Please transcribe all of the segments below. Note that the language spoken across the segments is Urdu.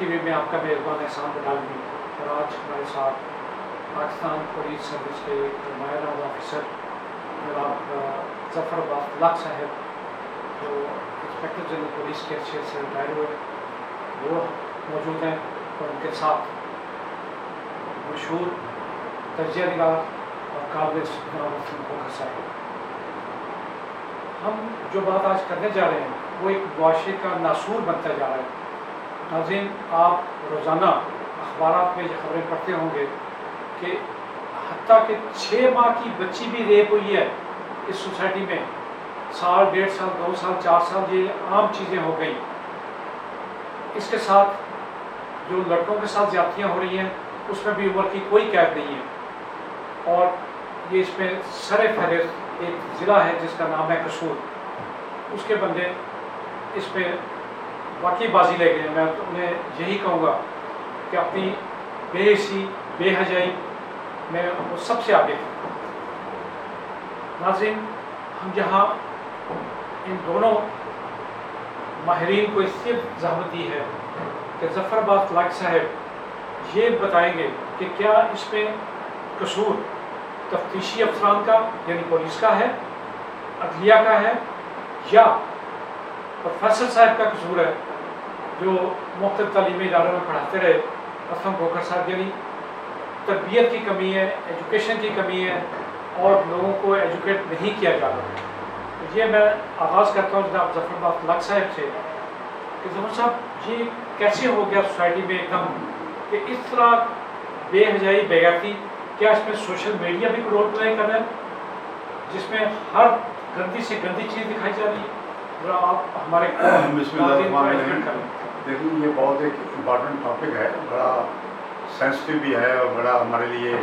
ٹی وی میں آپ کا میزبان احسان بلالوی، اور آج ہمارے ساتھ پاکستان پولیس سروس کے نمایاں آفیسر جناب ظفر عباس لق صاحب، جو انسپکٹر جنرل پولیس کے حیثیت سے ریٹائر ہوئے، وہ موجود ہیں، اور ان کے ساتھ مشہور تجزیہ نگار اور قابل جناب صاحب۔ ہم جو بات آج کرنے جا رہے ہیں وہ ایک معاشرے کا ناسور بنتا جا رہا ہے۔ ناظرین، آپ روزانہ اخبارات میں یہ خبریں پڑھتے ہوں گے کہ حتیٰ کہ 6 ماہ کی بچی بھی ریپ ہوئی ہے اس سوسائٹی میں، سال 1.5 سال 2 سال 4 سال یہ عام چیزیں ہو گئی۔ اس کے ساتھ جو لڑکوں کے ساتھ زیادتیاں ہو رہی ہیں اس میں بھی عمر کی کوئی قید نہیں ہے، اور یہ اس میں سر فہرست ایک ضلع ہے جس کا نام ہے قصور۔ اس کے بندے اس میں واقعی بازی لے گئے۔ میں انہیں یہی کہوں گا کہ اپنی بے حسی بے حجائی میں وہ سب سے آگے ہیں۔ ناظرین، ہم یہاں ان دونوں ماہرین کو اس لیے زحمت دی ہے کہ ظفر عباس لق صاحب یہ بتائیں گے کہ کیا اس میں قصور تفتیشی افسران کا یعنی پولیس کا ہے، عدلیہ کا ہے، یا پروفیسر صاحب کا قصور ہے جو مختلف تعلیمی اداروں میں پڑھاتے رہے، اسلم کھوکھر صاحب، یعنی تربیت کی کمی ہے، ایجوکیشن کی کمی ہے، اور لوگوں کو ایجوکیٹ نہیں کیا جا رہا۔ یہ میں آغاز کرتا ہوں جناب ظفر عباس لق صاحب سے کہ ظفر صاحب، یہ کیسے ہو گیا سوسائٹی میں ایک دم کہ اس طرح بے حجائی بے غیرتی؟ کیا اس میں سوشل میڈیا بھی رول پلے کر رہا ہے جس میں ہر گندی سے گندی چیز دکھائی جا رہی ہے؟ ذرا آپ ہمارے بسم اللہ الرحمن الرحیم۔ دیکھیں، یہ بہت ایک امپارٹنٹ ٹاپک ہے، بڑا سینسٹیو بھی ہے، اور بڑا ہمارے لیے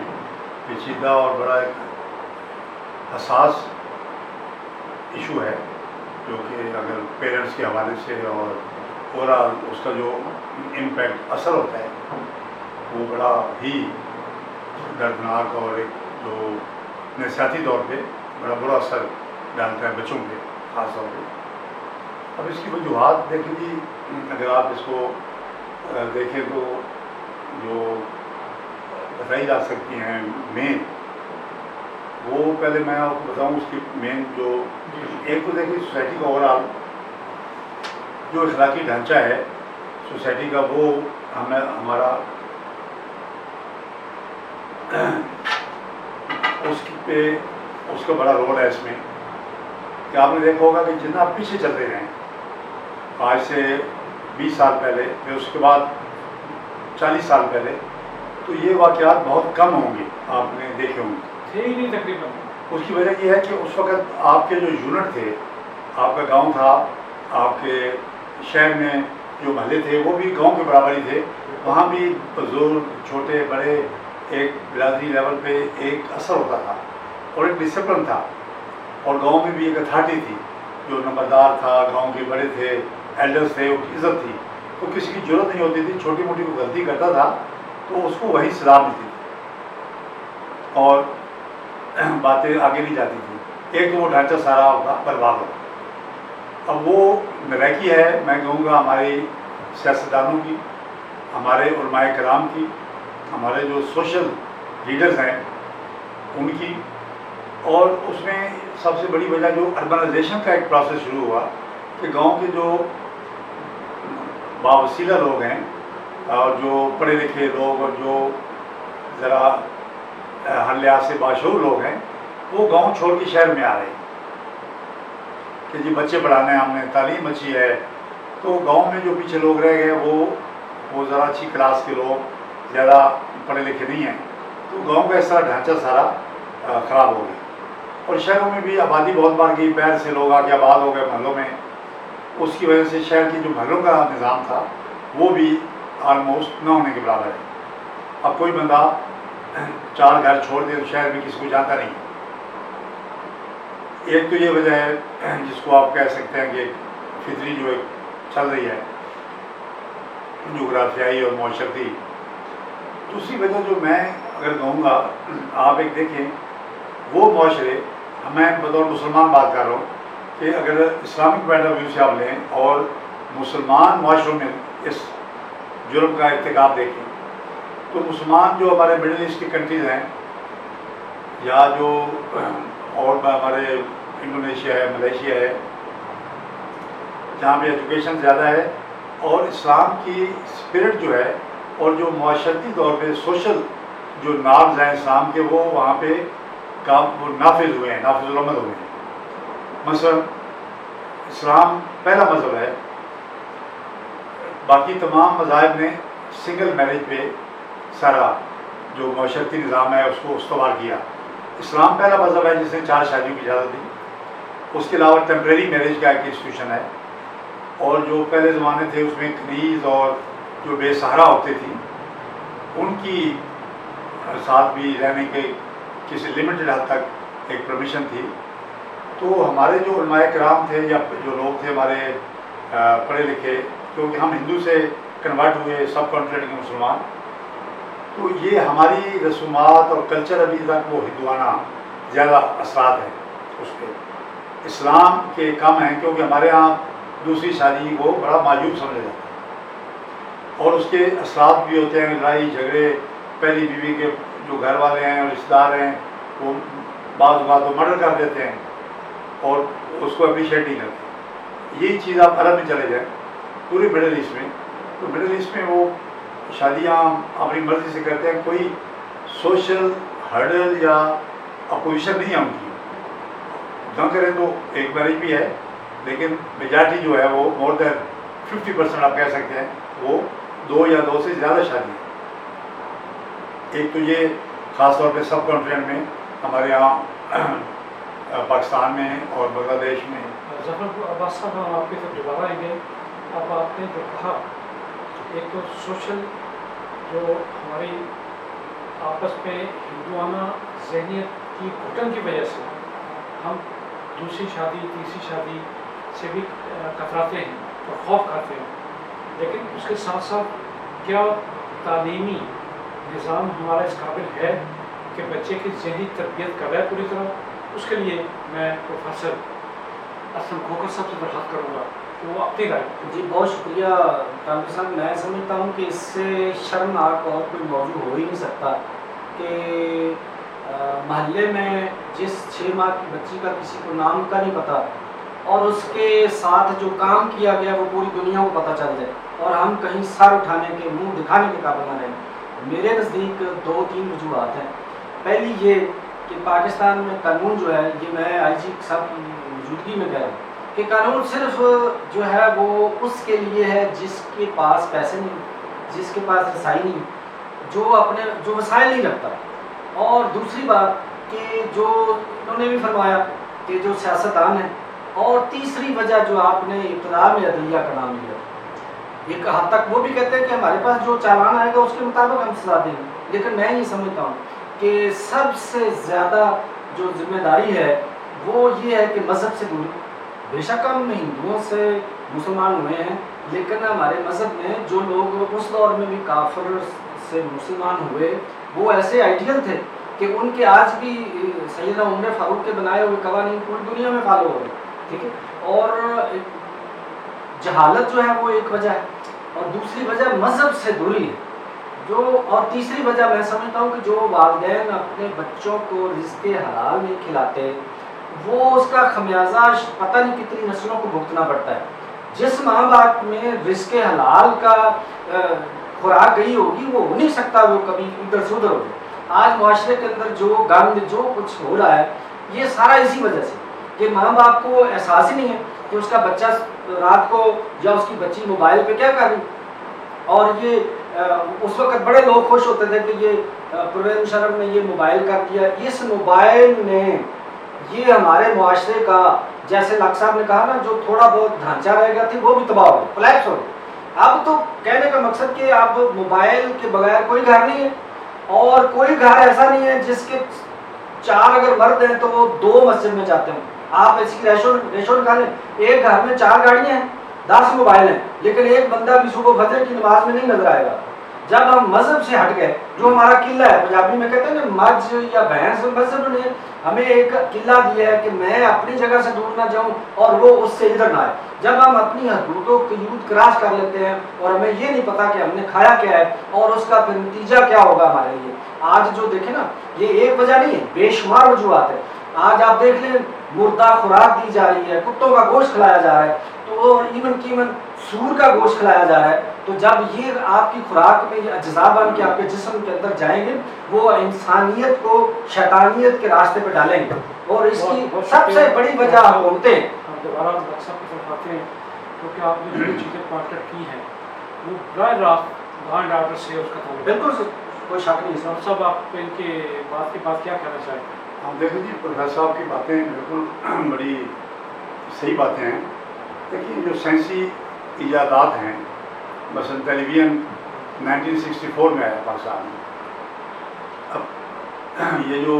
پیچیدہ اور بڑا ایک حساس ایشو ہے، جو کہ اگر پیرنٹس کے حوالے سے اور اوور آل اس کا جو امپیکٹ اثر ہوتا ہے وہ بڑا ہی دردناک اور ایک جو نفسیاتی طور پہ بڑا برا اثر ڈالتا ہے بچوں پہ خاص طور پہ۔ اب اس کی وجوہات دیکھیں جی، اگر آپ اس کو دیکھیں تو جو بتائی جا سکتی ہیں مین، وہ پہلے میں آپ کو بتاؤں اس کی مین جو ایک تو دیکھیں سوسائٹی کا اوور آل جو اخلاقی ڈھانچہ ہے سوسائٹی کا، وہ ہمارا اس کا بڑا رول ہے اس میں، کہ آپ نے دیکھا ہوگا کہ جتنا آپ پیچھے چلتے ہیں آج سے 20 سال پہلے، پھر اس کے بعد 40 سال پہلے، تو یہ واقعات بہت کم ہوں گے، آپ نے دیکھے ہوں گے ہی نہیں تقریباً۔ اس کی وجہ یہ ہے کہ اس وقت آپ کے جو یونٹ تھے، آپ کا گاؤں تھا، آپ کے شہر میں جو محلے تھے وہ بھی گاؤں کے برابر ہی تھے، وہاں بھی بزرگ چھوٹے بڑے ایک برادری لیول پہ ایک اثر ہوتا تھا اور ایک ڈسپلن تھا، اور گاؤں میں بھی ایک اتھارٹی تھی، جو نمبردار تھا، گاؤں کے بڑے تھے، ایلڈرس تھے، ان کی عزت تھی، تو کسی کی ضرورت نہیں ہوتی تھی، چھوٹی موٹی کوئی غلطی کرتا تھا تو اس کو وہی سزا ملتی تھی اور باتیں آگے نہیں جاتی تھی۔ ایک تو وہ ڈھانچہ سارا ہوگا برباد ہوگا۔ اب وہ نلائکی ہے، میں کہوں گا، ہماری سیاستدانوں کی، ہمارے علماء کرام کی، ہمارے جو سوشل لیڈرز ہیں ان کی، اور اس میں سب سے بڑی وجہ جو اربنائزیشن کا ایک پروسیس شروع ہوا کہ گاؤں کے جو باوسیلہ لوگ ہیں اور جو پڑھے لکھے لوگ اور جو ذرا ہر لحاظ سے باشعور لوگ ہیں، وہ گاؤں چھوڑ کے شہر میں آ رہے ہیں کہ جی بچے پڑھانے، ہم نے تعلیم اچھی ہے، تو گاؤں میں جو پیچھے لوگ رہ گئے وہ ذرا اچھی کلاس کے لوگ، زیادہ پڑھے لکھے نہیں ہیں، تو گاؤں کا اس طرح ڈھانچہ سارا خراب ہو گیا۔ اور شہروں میں بھی آبادی بہت بڑھ گئی، پیر سے لوگ آ کے آباد ہو گئے محلوں میں، اس کی وجہ سے شہر کی جو محلوں کا نظام تھا وہ بھی آلموسٹ نہ ہونے کے برابر ہے۔ اب کوئی بندہ 4 گھر چھوڑ دے تو شہر میں کسی کو جانتا نہیں۔ ایک تو یہ وجہ ہے جس کو آپ کہہ سکتے ہیں کہ فطری جو ایک چل رہی ہے، جغرافیائی اور معاشرتی۔ دوسری وجہ جو میں اگر کہوں گا، آپ ایک دیکھیں وہ معاشرے، میں بطور مسلمان بات کر رہا ہوں، کہ اگر اسلامک پوائنٹ آف ویو سے آپ لیں اور مسلمان معاشروں میں اس جرم کا ارتکاب دیکھیں تو مسلمان جو ہمارے مڈل ایسٹ کی کنٹریز ہیں یا جو اور ہمارے انڈونیشیا ہے، ملیشیا ہے، جہاں پہ ایجوکیشن زیادہ ہے اور اسلام کی اسپرٹ جو ہے اور جو معاشرتی طور پہ سوشل جو نارمز ہیں اسلام کے، وہ وہاں پہ وہ نافذ ہوئے ہیں، نافذ العمل ہوئے ہیں۔ مثلا اسلام پہلا مذہب ہے، باقی تمام مذاہب نے سنگل میرج پہ سارا جو معاشرتی نظام ہے اس کو استوار کیا۔ اسلام پہلا مذہب ہے جس نے 4 شادیوں کی اجازت دی۔ اس کے علاوہ ٹیمپریری میرج کا ایک انسٹیٹیوشن ہے، اور جو پہلے زمانے تھے اس میں کنیز اور جو بے سہارا ہوتے تھیں ان کی ساتھ بھی رہنے کے کسی لمیٹڈ حد تک ایک پرمیشن تھی۔ تو ہمارے جو علماء کرام تھے یا جو لوگ تھے ہمارے پڑھے لکھے، کیونکہ ہم ہندو سے کنورٹ ہوئے سب کانٹیننٹ کے مسلمان، تو یہ ہماری رسومات اور کلچر ابھی تک وہ ہندوانہ زیادہ اثرات ہیں اس پہ، اسلام کے کم ہیں، کیونکہ ہمارے ہاں دوسری شادی کو بڑا معیوب سمجھا جاتا ہے اور اس کے اثرات بھی ہوتے ہیں، لڑائی جھگڑے، پہلی بیوی کے جو گھر والے ہیں اور رشتہ دار ہیں وہ بعض اوقات وہ مرڈر کر دیتے ہیں اور اس کو اپریشیٹ نہیں کرتے۔ یہی چیز آپ عرب میں چلے جائیں، پورے مڈل ایسٹ میں، تو مڈل ایسٹ میں وہ شادیاں اپنی مرضی سے کرتے ہیں، کوئی سوشل ہرڈل یا اپوزیشن نہیں ہے ان کی۔ نہ کریں تو ایک میرج بھی ہے، لیکن میجارٹی جو ہے وہ مور دین 50% آپ کہہ سکتے ہیں وہ 2 یا 2 سے زیادہ شادی ہے۔ ایک تو یہ خاص طور پہ سب کانٹیننٹ میں ہمارے یہاں پاکستان میں اور بنگلہ دیش میں۔ ظفر عباس صاحب، ہم آپ کی طرف دوبارہ آئیں گے۔ اب آپ نے جو کہا، ایک تو سوشل جو ہماری آپس میں ہندوانہ ذہنیت کی گھٹن کی وجہ سے ہم دوسری شادی تیسری شادی سے بھی کتراتے ہیں اور خوف کھاتے ہیں، لیکن اس کے ساتھ ساتھ کیا تعلیمی نظام ہمارا اس قابل ہے کہ بچے کی ذہنی تربیت کر رہا ہے پوری طرح؟ اس کے لیے میں پروفیسر اسلم کھوکھر صاحب سے درخواست کروں گا کہ وہ اپنی رائے۔ جی بہت شکریہ طالب صاحب۔ میں سمجھتا ہوں کہ اس سے شرمناک اور کوئی موضوع ہو ہی نہیں سکتا کہ محلے میں جس 6 ماہ کی بچی کا کسی کو نام کا نہیں پتہ اور اس کے ساتھ جو کام کیا گیا وہ پوری دنیا کو پتہ چل جائے اور ہم کہیں سر اٹھانے کے، منہ دکھانے کے قابل نہ رہیں۔ میرے نزدیک 2-3 وجوہات ہیں۔ پہلی یہ کہ پاکستان میں قانون جو ہے، یہ میں آئی جی صاحب کی موجودگی میں کہہ رہا ہوں کہ قانون صرف جو ہے وہ اس کے لیے ہے جس کے پاس پیسے نہیں، جس کے پاس رسائی نہیں، جو وسائل نہیں رکھتا۔ اور دوسری بات کہ جو انہوں نے بھی فرمایا کہ جو سیاستدان ہیں، اور تیسری وجہ جو آپ نے ابتدا میں عدلیہ کا نام لیا، ایک حد تک وہ بھی کہتے ہیں کہ ہمارے پاس جو چالان آئے گا اس کے مطابق ہم سزا دیں گے، لیکن میں یہ سمجھتا ہوں کہ سب سے زیادہ جو ذمہ داری ہے وہ یہ ہے کہ مذہب سے دوری۔ بے شک ہم ہندوؤں سے مسلمان ہوئے ہیں، لیکن ہمارے مذہب میں جو لوگ اس دور میں بھی کافر سے مسلمان ہوئے وہ ایسے آئیڈیل تھے کہ ان کے آج بھی سیدنا عمر فاروق کے بنائے ہوئے قوانین پوری دنیا میں فالو ہو رہے ہیں، ٹھیک ہے۔ اور جہالت جو ہے وہ ایک وجہ ہے، اور دوسری وجہ مذہب سے دوری ہے اور تیسری وجہ میں سمجھتا ہوں کہ جو والدین اپنے بچوں کو رزق حلال نہیں کھلاتے وہ اس کا خمیازہ پتہ نہیں کتنی نسلوں کو بھگتنا پڑتا ہے۔ جس ماں باپ میں رزق حلال کا خوراک گئی ہوگی وہ ہو نہیں سکتا وہ کبھی ادھر سے ادھر ہو جائے۔ آج معاشرے کے اندر جو گند جو کچھ ہو رہا ہے یہ سارا اسی وجہ سے کہ ماں باپ کو احساس ہی نہیں ہے کہ اس کا بچہ رات کو یا اس کی بچی موبائل پہ کیا کر رہی۔ اور یہ اس وقت بڑے لوگ خوش ہوتے تھے کہ یہ پرویز مشرف نے یہ موبائل کر دیا۔ اس موبائل نے یہ ہمارے معاشرے کا، جیسے لاکھ صاحب نے کہا نا، جو تھوڑا بہت ڈھانچہ رہ گیا تھی وہ بھی تباہ ہو گیا، کولیپس ہو گیا۔ اب تو کہنے کا مقصد کہ اب موبائل کے بغیر کوئی گھر نہیں ہے، اور کوئی گھر ایسا نہیں ہے جس کے 4 اگر مرد ہیں تو وہ 2 مسجد میں جاتے ہیں۔ آپ ایسی ریشو نکالیں، ایک گھر میں 4 گاڑیاں ہیں، 10 موبائل ہیں، لیکن ایک بندہ بھی صبح فجر کی نماز میں نہیں نظر آئے گا۔ جب ہم مذہب سے ہٹ گئے، جو ہمارا قلعہ ہے، پنجابی میں کہتے ہیں نا مجھ یا بھینس، مذہب نے ہمیں ایک قلعہ دیا ہے کہ میں اپنی جگہ سے دور نہ جاؤں اور وہ اس سے ادھر نہ آئے. جب ہم اپنی حدود کراس کر لیتے ہیں اور ہمیں یہ نہیں پتا کہ ہم نے کھایا کیا ہے اور اس کا پھر نتیجہ کیا ہوگا ہمارے لیے. آج جو دیکھیں نا، یہ ایک وجہ نہیں ہے، بے شمار وجوہات ہے. آج آپ دیکھ لیں مردہ خوراک دی جا رہی ہے، کتوں کا گوشت کھلایا جا رہا ہے، تو ایون سور کا گوشت کھلایا جا رہا ہے. تو جب یہ آپ کی خوراک میں یہ اجزاء بن کے آپ کے جسم کے اندر جائیں گے، وہ انسانیت کو شیطانیت کے راستے پہ ڈالیں گے. اور اس کی سب سے بڑی وجہ حکومتیں. ہم دوبارہ مقصد کی طرف آتے ہیں، کیونکہ آپ نے جو چیزیں پوائنٹ کی ہیں وہ براہ راست لینڈ آرڈر سے اس کا تعلق. بالکل کوئی شک نہیں. ڈاکٹر صاحب آپ ان کے بات کیا کہنا چاہیں گے؟ ہم دیکھیں جی، پروفیسر صاحب کی باتیں بالکل بڑی صحیح باتیں ہیں. دیکھیے جو سائنسی ایجادات ہیں، مثلا ٹیلی ویژن 1964 میں آیا پاکستان میں. اب یہ جو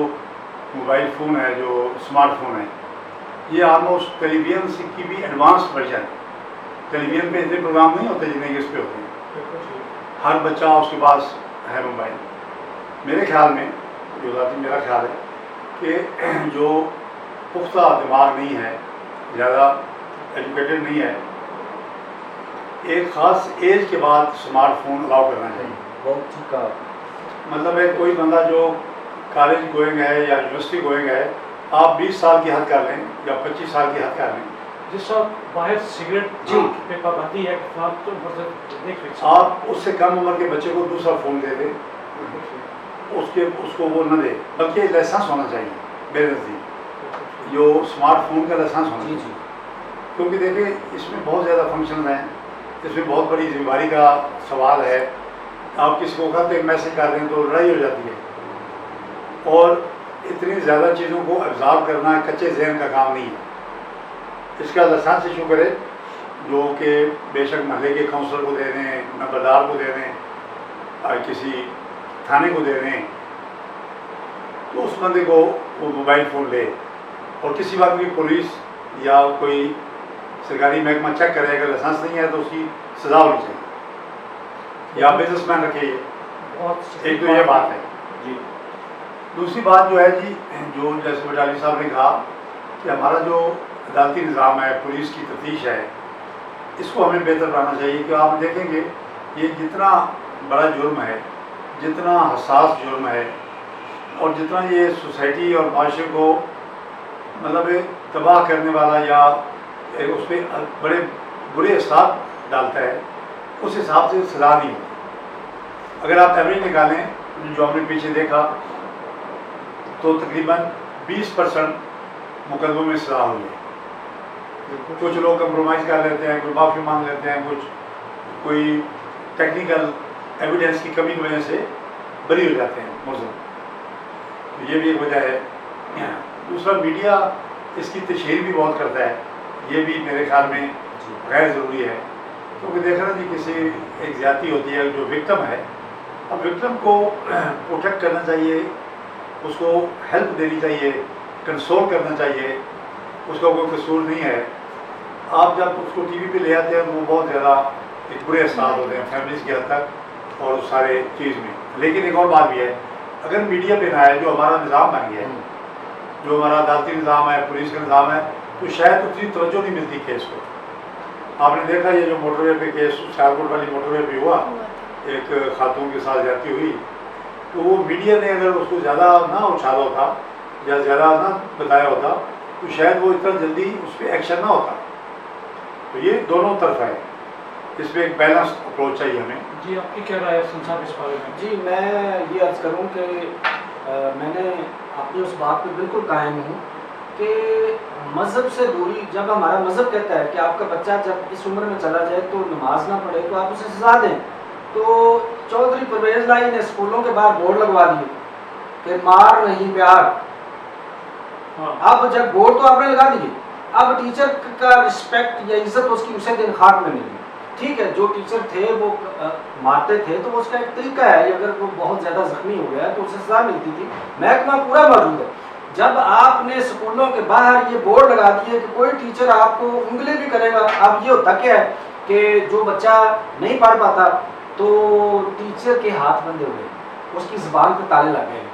موبائل فون ہے، جو اسمارٹ فون ہے، یہ آلموسٹ ٹیلی ویژن کی بھی ایڈوانس ورژن ہے. ٹیلی ویژن پہ اتنے پروگرام نہیں ہوتے جتنے کہ اس پہ ہوتے ہیں. ہر بچہ اس کے پاس ہے موبائل. میرے خیال میں، جو ذاتی میرا خیال ہے کہ جو پختہ دماغ نہیں ہے، زیادہ ایجوکیٹڈ نہیں ہے، ایک خاص ایج کے بعد اسمارٹ فون الاؤ کرنا چاہیے. بہت ٹھیک ہے. مطلب ہے کوئی بندہ جو کالج گوئنگ ہے یا یونیورسٹی گوئنگ ہے، آپ 20 سال کی حد کر لیں یا 25 سال کی حد کر لیں. جس وقت باہر سگریٹ پہ پابندی ہے، آپ اس سے کم عمر کے بچے کو دوسرا فون دے دیں، اس کو وہ نہ دے، بلکہ لائسنس ہونا چاہیے میرے نزدیک، جو اسمارٹ فون کا لائسنس ہونا چاہیے. کیونکہ دیکھیں اس میں بہت زیادہ فنکشن ہیں، اس میں بہت بڑی ذمہ داری کا سوال ہے. آپ کسی کو خط ایک میسج کر دیں تو لڑائی ہو جاتی ہے، اور اتنی زیادہ چیزوں کو ابزارو کرنا کچے ذہن کا کام نہیں ہے. اس کا لائسنس ایشو کرے، جو کہ بے شک محلے کے کونسلر کو دے دیں، نمبردار کو دے دیں، کسی تھانے کو دے دیں، تو اس بندے کو وہ موبائل فون لے. اور کسی بات کی پولیس یا کوئی سرکاری محکمہ چیک کرے، اگر لائسنس نہیں ہے تو اس کی سزا ہونی چاہیے. یا بزنس مین رکھے. ایک تو یہ بات ہے جی. دوسری بات جو ہے جی، جو جیسے بٹالی صاحب نے کہا کہ ہمارا جو عدالتی نظام ہے، پولیس کی تفتیش ہے، اس کو ہمیں بہتر بنانا چاہیے. کہ آپ دیکھیں گے یہ جتنا بڑا جرم ہے، جتنا حساس جرم ہے، اور جتنا یہ سوسائٹی اور معاشرے کو مطلب تباہ کرنے والا یا اس پہ بڑے برے اثرات ڈالتا ہے، اس حساب سے سزا نہیں ہوتی. اگر آپ ایوریج نکالیں جو ہم نے پیچھے دیکھا تو تقریباً 20% مقدموں میں سزا ہوئی ہے. کچھ لوگ کمپرومائز کر لیتے ہیں، کوئی معافی مانگ لیتے ہیں، کوئی ٹیکنیکل ایویڈنس کی کمی کی وجہ سے بری ہو جاتے ہیں ملزم. تو یہ بھی ایک وجہ ہے. دوسرا میڈیا اس کی تشہیر بھی بہت کرتا ہے، یہ بھی میرے خیال میں غیر ضروری ہے. کیونکہ دیکھ رہے جی کسی ایک زیادتی ہوتی ہے، جو وکٹم ہے، اب وکٹم کو پروٹیکٹ کرنا چاہیے، اس کو ہیلپ دینی چاہیے، کنسول کرنا چاہیے. اس کا کوئی قصور نہیں ہے. آپ جب اس کو ٹی وی پہ لے آتے ہیں تو وہ بہت زیادہ ایک برے اثرات ہوتے ہیں فیملیز کی حد تک اور اس سارے چیز میں. لیکن ایک اور بات بھی ہے، اگر میڈیا پہ نہ آئے، جو ہمارا نظام بن گیا ہے، جو ہمارا عدالتی نظام ہے، پولیس کا نظام ہے، تو شاید اتنی توجہ نہیں ملتی کیس کو. آپ نے دیکھا یہ جو موٹر وے پہ کیس سیالکوٹ والی موٹر وے پہ ہوا، ایک خاتون کے ساتھ زیادتی ہوئی، تو وہ میڈیا نے اگر اس کو زیادہ نہ اچھالا ہوتا یا زیادہ نہ بتایا ہوتا تو شاید وہ اتنا جلدی اس پہ ایکشن نہ ہوتا. تو یہ دونوں طرف ہے، اس پہ ایک بیلنس اپروچ چاہیے ہمیں. جی آپ کی کیا رائے ہے سن صاحب اس بارے میں؟ جی میں یہ عرض کروں کہ میں نے اپنی اس بات پہ بالکل قائم ہوں کہ مذہب سے دوری، جب ہمارا مذہب کہتا ہے کہ آپ کا بچہ جب اس عمر میں چلا جائے تو نماز نہ پڑھے تو آپ اسے سزا دیں، تو چودھری پرویز لائی نے اسکولوں کے باہر بورڈ لگوا دیے کہ مار نہیں پیار. اب جب بورڈ تو آپ نے لگا دیے، اب ٹیچر کا رسپیکٹ یا عزت اس کی اسے دن خاک میں ملی. ٹھیک ہے، جو ٹیچر تھے وہ مارتے تھے تو اس کا ایک طریقہ ہے، اگر وہ بہت زیادہ زخمی ہو گیا ہے تو اسے سزا ملتی تھی. محکمہ پورا موجود ہے. جب آپ نے اسکولوں کے باہر یہ بورڈ لگا دیے کہ کوئی ٹیچر آپ کو انگلی بھی کرے گا، اب یہ ہوتا کیا ہے کہ جو بچہ نہیں پڑھ پاتا تو ٹیچر کے ہاتھ بندھے ہوئے, اس کی زبان پہ تالے لگ گئے.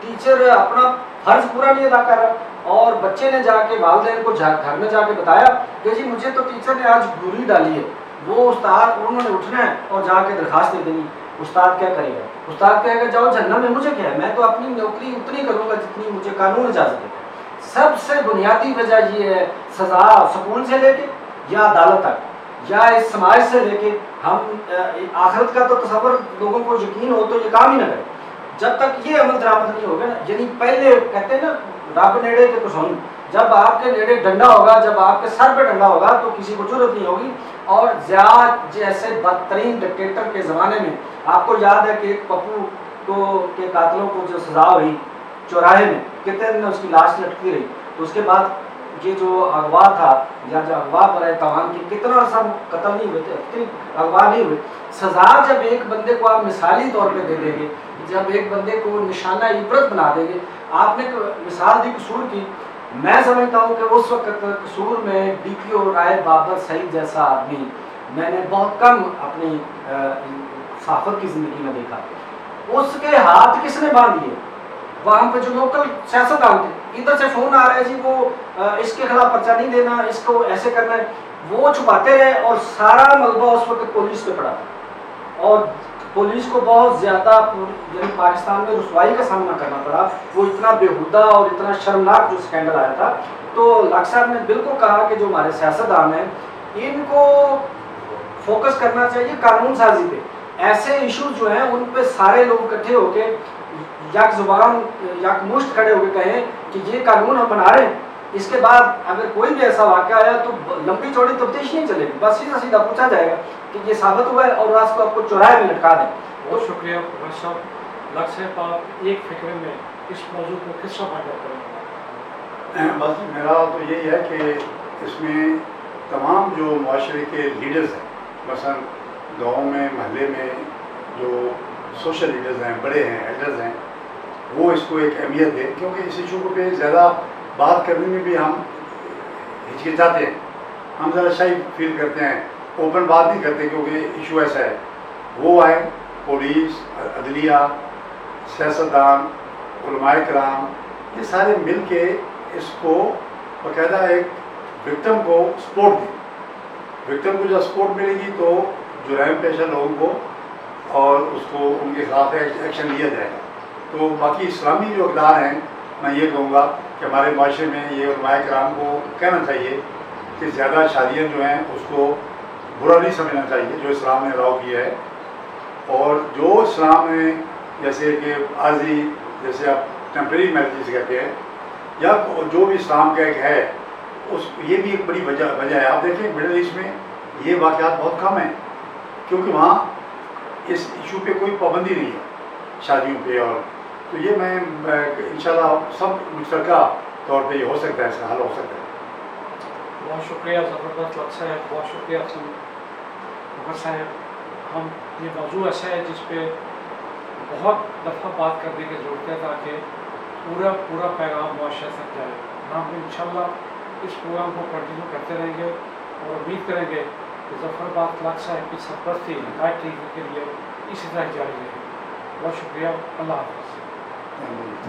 ٹیچر اپنا فرض پورا نہیں ادا کر رہا اور بچے نے جا کے والدین کو گھر میں جا کے بتایا کہ جی مجھے تو ٹیچر نے آج گولی ڈالی ہے. وہ استاد انہوں نے اٹھنا ہے اور جا کے درخواست دے دینی. استاد کیا کرے گا؟ استاد کہے گا جاؤ جہنم میں, مجھے کیا ہے, میں تو اپنی نوکری اتنی کروں گا جتنی مجھے قانون اجازت دے. سب سے بنیادی وجہ یہ ہے سزا سکول سے لے کے یا عدالت تک یا اس سماج سے لے کے ہم آخرت کا تو تصور لوگوں کو یقین ہو تو یہ کام ہی نہ کرے. جب تک یہ عمل درآمد نہیں ہوگا نا, یعنی پہلے کہتے ہیں نا رب نیڑے کے کسون, جب آپ کے نیڑے ڈنڈا ہوگا, جب آپ کے سر پہ ڈنڈا ہوگا تو کسی کو ضرورت نہیں ہوگی. اور زیاد جیسے بدترین ڈکٹیٹر کے زمانے میں آپ کو یاد ہے کہ ایک پپو کو کے قاتلوں کو جو سزا ہوئی چوراہے میں, کتنے دن اس کی لاش لٹکتی رہی, تو اس کے بعد یہ جو اغوا تھا یا جو اغوا پر ہے توان کی کتنا عرصہ قتل نہیں ہوئے تھے, اتنی اغوا نہیں ہوئے. سزا جب ایک بندے کو آپ مثالی طور پہ دے دیں گے, جب ایک بندے کو نشانہ عبرت بنا دیں گے, آپ نے مثال دی قصور کی, میں سمجھتا ہوں کہ اس وقت قصور میں ڈی پی او رائے بابر سعید جیسا آدمی میں نے بہت کم اپنی صحافت کی زندگی میں دیکھا. اس کے ہاتھ کس نے باندھ دیے؟ وہاں پہ جو لوکل سیاستدان تھے, ادھر سے فون آ رہا ہے جی وہ اس کے خلاف پرچہ نہیں دینا, اس کو ایسے کرنا ہے, وہ چھپاتے رہے اور سارا ملبہ اس وقت پولیس پہ پڑا تھا اور پولیس کو بہت زیادہ یعنی پاکستان میں رسوائی کا سامنا کرنا پڑا. وہ اتنا بیہودہ اور اتنا شرمناک جو اسکینڈل آیا تھا. تو لاکھ صاحب نے بالکل کہا کہ جو ہمارے سیاستدان ہیں ان کو فوکس کرنا چاہیے قانون سازی پہ. ایسے ایشوز جو ہیں ان پہ سارے لوگ اکٹھے ہو کے یک زبان یک مشت کھڑے ہو کے کہیں کہ یہ قانون ہم بنا رہے ہیں, اس کے بعد اگر کوئی بھی ایسا واقعہ آیا تو لمبی چوڑی تفتیش نہیں چلے گی, بس سیدھا سیدھا پوچھا جائے گا کہ یہ ثابت ہوا ہے اور راز کو آپ کو چوراہے میں لٹکا دیں. بہت شکریہ پروفیسر صاحب. لاکھ صاحب آپ ایک فکرے میں اس موضوع کو کس طرح فائدہ کریں گے؟ بس میرا تو یہی ہے کہ اس میں تمام جو معاشرے کے لیڈرز ہیں, مثلا گاؤں میں محلے میں جو سوشل لیڈرز ہیں, بڑے ہیں, ایلڈرز ہیں, وہ اس کو ایک اہمیت دیں, کیونکہ اس ایشو پہ زیادہ بات کرنے میں بھی ہم ہچکچاتے ہیں, ہم ذرا شائی فیل کرتے ہیں, اوپن بات نہیں کرتے کیونکہ ایشو ایسا ہے. وہ آئے پولیس, عدلیہ, سیاستدان, علماء کرام, یہ سارے مل کے اس کو باقاعدہ ایک وکٹم کو سپورٹ دیں. وکٹم کو جب سپورٹ ملے گی تو جرائم پیشہ لوگوں کو اور اس کو ان کے خلاف ایکشن لیا جائے گا. تو باقی اسلامی جو اقدار ہیں, میں یہ کہوں گا کہ ہمارے معاشرے میں یہ علماء کرام کو کہنا چاہیے کہ زیادہ شادیاں جو ہیں اس کو برا نہیں سمجھنا چاہیے جو اسلام نے الاؤ کیا ہے, اور جو اسلام نے جیسے کہ عارضی جیسے آپ ٹیمپریری میرجز کہتے ہیں یا جو بھی اسلام کا ایک ہے, اس یہ بھی ایک بڑی وجہ ہے. آپ دیکھیں مڈل ایسٹ میں یہ واقعات بہت کم ہیں کیونکہ وہاں اس ایشو پہ کوئی پابندی نہیں ہے شادیوں پہ, اور تو یہ میں انشاءاللہ سب مشترکہ طور پہ یہ ہو سکتا ہے, اس کا حل ہو سکتا ہے. بہت شکریہ زبردست لاکھ صاحب, بہت شکریہ مغر صاحب. ہم یہ موضوع ایسا ہے جس پہ بہت دفعہ بات کرنے کی ضرورت ہے تاکہ پورا پیغام معاشرے تک جائے. ہم انشاءاللہ اس پروگرام کو کنٹینیو کرتے رہیں گے اور امید کریں گے کہ ظفر بات لاکھ صاحب کی سرپرستی حکایت ٹی وی کے لیے اسی طرح جاری رہے. بہت شکریہ. اللہ حافظ.